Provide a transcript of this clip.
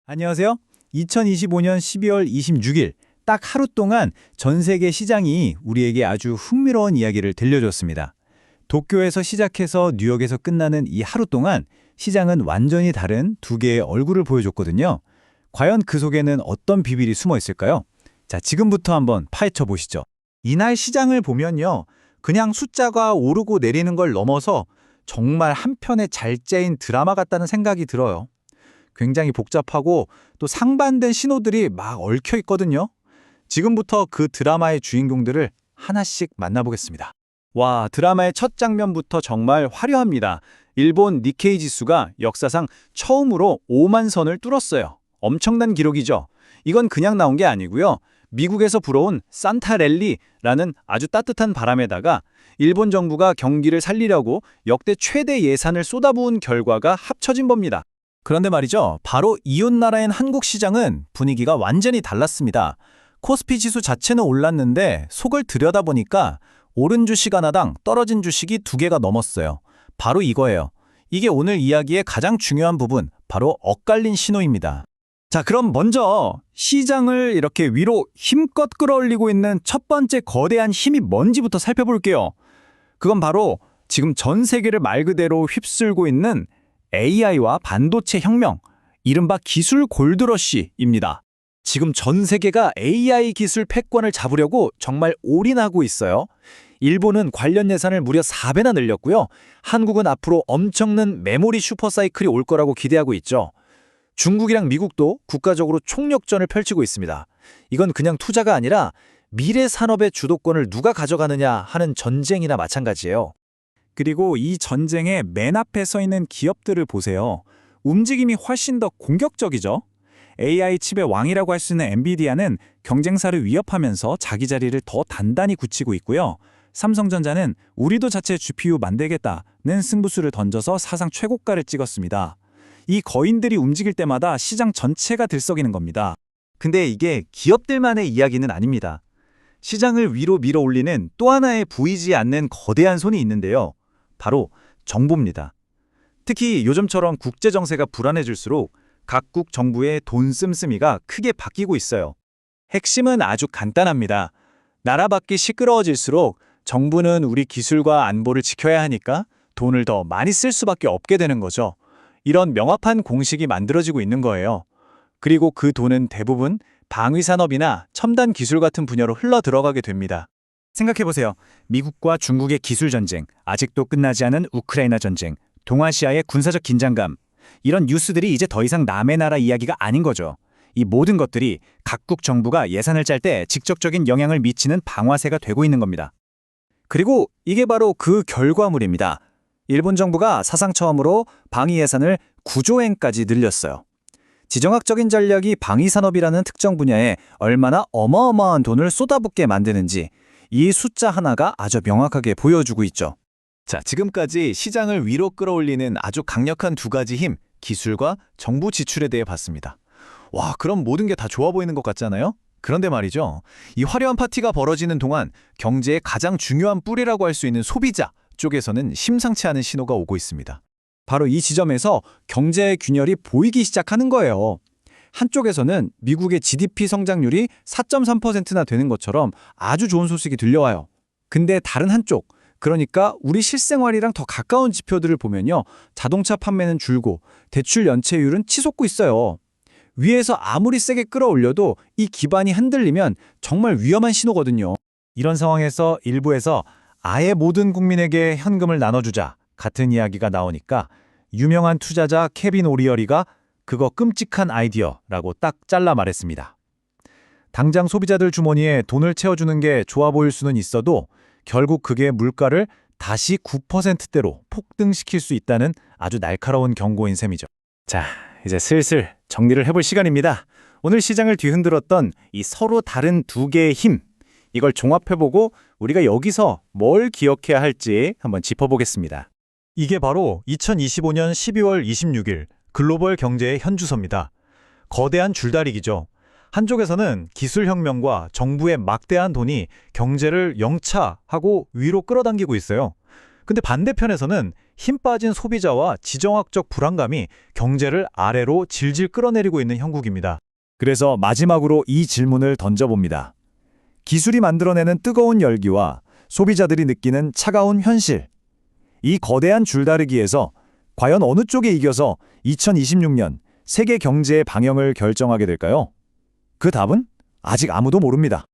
안녕하세요. 2025년 12월 26일 딱 하루 동안 전 세계 시장이 우리에게 아주 흥미로운 이야기를 들려줬습니다. 도쿄에서 시작해서 뉴욕에서 끝나는 이 하루 동안 시장은 완전히 다른 두 개의 얼굴을 보여줬거든요. 과연 그 속에는 어떤 비밀이 숨어 있을까요? 자, 지금부터 한번 파헤쳐 보시죠. 이날 시장을 보면요. 그냥 숫자가 오르고 내리는 걸 넘어서 정말 한 편의 잘 짜인 드라마 같다는 생각이 들어요. 굉장히 복잡하고 또 상반된 신호들이 막 얽혀 있거든요. 지금부터 그 드라마의 주인공들을 하나씩 만나보겠습니다. 와, 드라마의 첫 장면부터 정말 화려합니다. 일본 니케이 지수가 역사상 처음으로 5만 선을 뚫었어요. 엄청난 기록이죠. 이건 그냥 나온 게 아니고요. 미국에서 불어온 산타랠리라는 아주 따뜻한 바람에다가 일본 정부가 경기를 살리려고 역대 최대 예산을 쏟아부은 결과가 합쳐진 겁니다. 그런데 말이죠. 바로 이웃나라인 한국 시장은 분위기가 완전히 달랐습니다. 코스피 지수 자체는 올랐는데 속을 들여다보니까 오른 주식 하나당 떨어진 주식이 2개가 넘었어요. 바로 이거예요. 이게 오늘 이야기의 가장 중요한 부분, 바로 엇갈린 신호입니다. 자, 그럼 먼저 시장을 이렇게 위로 힘껏 끌어올리고 있는 첫 번째 거대한 힘이 뭔지부터 살펴볼게요. 그건 바로 지금 전 세계를 말 그대로 휩쓸고 있는 AI와 반도체 혁명, 이른바 기술 골드러시입니다. 지금 전 세계가 AI 기술 패권을 잡으려고 정말 올인하고 있어요. 일본은 관련 예산을 무려 4배나 늘렸고요. 한국은 앞으로 엄청난 메모리 슈퍼사이클이 올 거라고 기대하고 있죠. 중국이랑 미국도 국가적으로 총력전을 펼치고 있습니다. 이건 그냥 투자가 아니라 미래 산업의 주도권을 누가 가져가느냐 하는 전쟁이나 마찬가지예요. 그리고 이 전쟁의 맨 앞에 서 있는 기업들을 보세요. 움직임이 훨씬 더 공격적이죠. AI 칩의 왕이라고 할 수 있는 엔비디아는 경쟁사를 위협하면서 자기 자리를 더 단단히 굳히고 있고요. 삼성전자는 우리도 자체 GPU 만들겠다는 승부수를 던져서 사상 최고가를 찍었습니다. 이 거인들이 움직일 때마다 시장 전체가 들썩이는 겁니다. 근데 이게 기업들만의 이야기는 아닙니다. 시장을 위로 밀어올리는 또 하나의 보이지 않는 거대한 손이 있는데요. 바로 정부입니다. 특히 요즘처럼 국제정세가 불안해질수록 각국 정부의 돈 씀씀이가 크게 바뀌고 있어요. 핵심은 아주 간단합니다. 나라 밖이 시끄러워질수록 정부는 우리 기술과 안보를 지켜야 하니까 돈을 더 많이 쓸 수밖에 없게 되는 거죠. 이런 명확한 공식이 만들어지고 있는 거예요. 그리고 그 돈은 대부분 방위산업이나 첨단 기술 같은 분야로 흘러 들어가게 됩니다. 생각해보세요. 미국과 중국의 기술 전쟁, 아직도 끝나지 않은 우크라이나 전쟁, 동아시아의 군사적 긴장감, 이런 뉴스들이 이제 더 이상 남의 나라 이야기가 아닌 거죠. 이 모든 것들이 각국 정부가 예산을 짤 때 직접적인 영향을 미치는 방아쇠가 되고 있는 겁니다. 그리고 이게 바로 그 결과물입니다. 일본 정부가 사상 처음으로 방위 예산을 9조 엔까지 늘렸어요. 지정학적인 전략이 방위산업이라는 특정 분야에 얼마나 어마어마한 돈을 쏟아붓게 만드는지 이 숫자 하나가 아주 명확하게 보여주고 있죠. 자, 지금까지 시장을 위로 끌어올리는 아주 강력한 두 가지 힘, 기술과 정부 지출에 대해 봤습니다. 와, 그럼 모든 게 다 좋아 보이는 것 같잖아요? 그런데 말이죠. 이 화려한 파티가 벌어지는 동안 경제의 가장 중요한 뿌리라고 할 수 있는 소비자 쪽에서는 심상치 않은 신호가 오고 있습니다. 바로 이 지점에서 경제의 균열이 보이기 시작하는 거예요. 한쪽에서는 미국의 GDP 성장률이 4.3%나 되는 것처럼 아주 좋은 소식이 들려와요. 근데 다른 한쪽, 그러니까 우리 실생활이랑 더 가까운 지표들을 보면요. 자동차 판매는 줄고 대출 연체율은 치솟고 있어요. 위에서 아무리 세게 끌어올려도 이 기반이 흔들리면 정말 위험한 신호거든요. 이런 상황에서 일부에서 아예 모든 국민에게 현금을 나눠주자 같은 이야기가 나오니까 유명한 투자자 케빈 오리어리가 그거 끔찍한 아이디어라고 딱 잘라 말했습니다. 당장 소비자들 주머니에 돈을 채워주는 게 좋아 보일 수는 있어도 결국 그게 물가를 다시 9%대로 폭등시킬 수 있다는 아주 날카로운 경고인 셈이죠. 자, 이제 슬슬 정리를 해볼 시간입니다. 오늘 시장을 뒤흔들었던 이 서로 다른 두 개의 힘, 이걸 종합해보고 우리가 여기서 뭘 기억해야 할지 한번 짚어보겠습니다. 이게 바로 2025년 12월 26일 글로벌 경제의 현주소입니다. 거대한 줄다리기죠. 한쪽에서는 기술혁명과 정부의 막대한 돈이 경제를 영차하고 위로 끌어당기고 있어요. 근데 반대편에서는 힘 빠진 소비자와 지정학적 불안감이 경제를 아래로 질질 끌어내리고 있는 형국입니다. 그래서 마지막으로 이 질문을 던져봅니다. 기술이 만들어내는 뜨거운 열기와 소비자들이 느끼는 차가운 현실. 이 거대한 줄다리기에서 과연 어느 쪽에 이겨서 2026년 세계 경제의 방향을 결정하게 될까요? 그 답은 아직 아무도 모릅니다.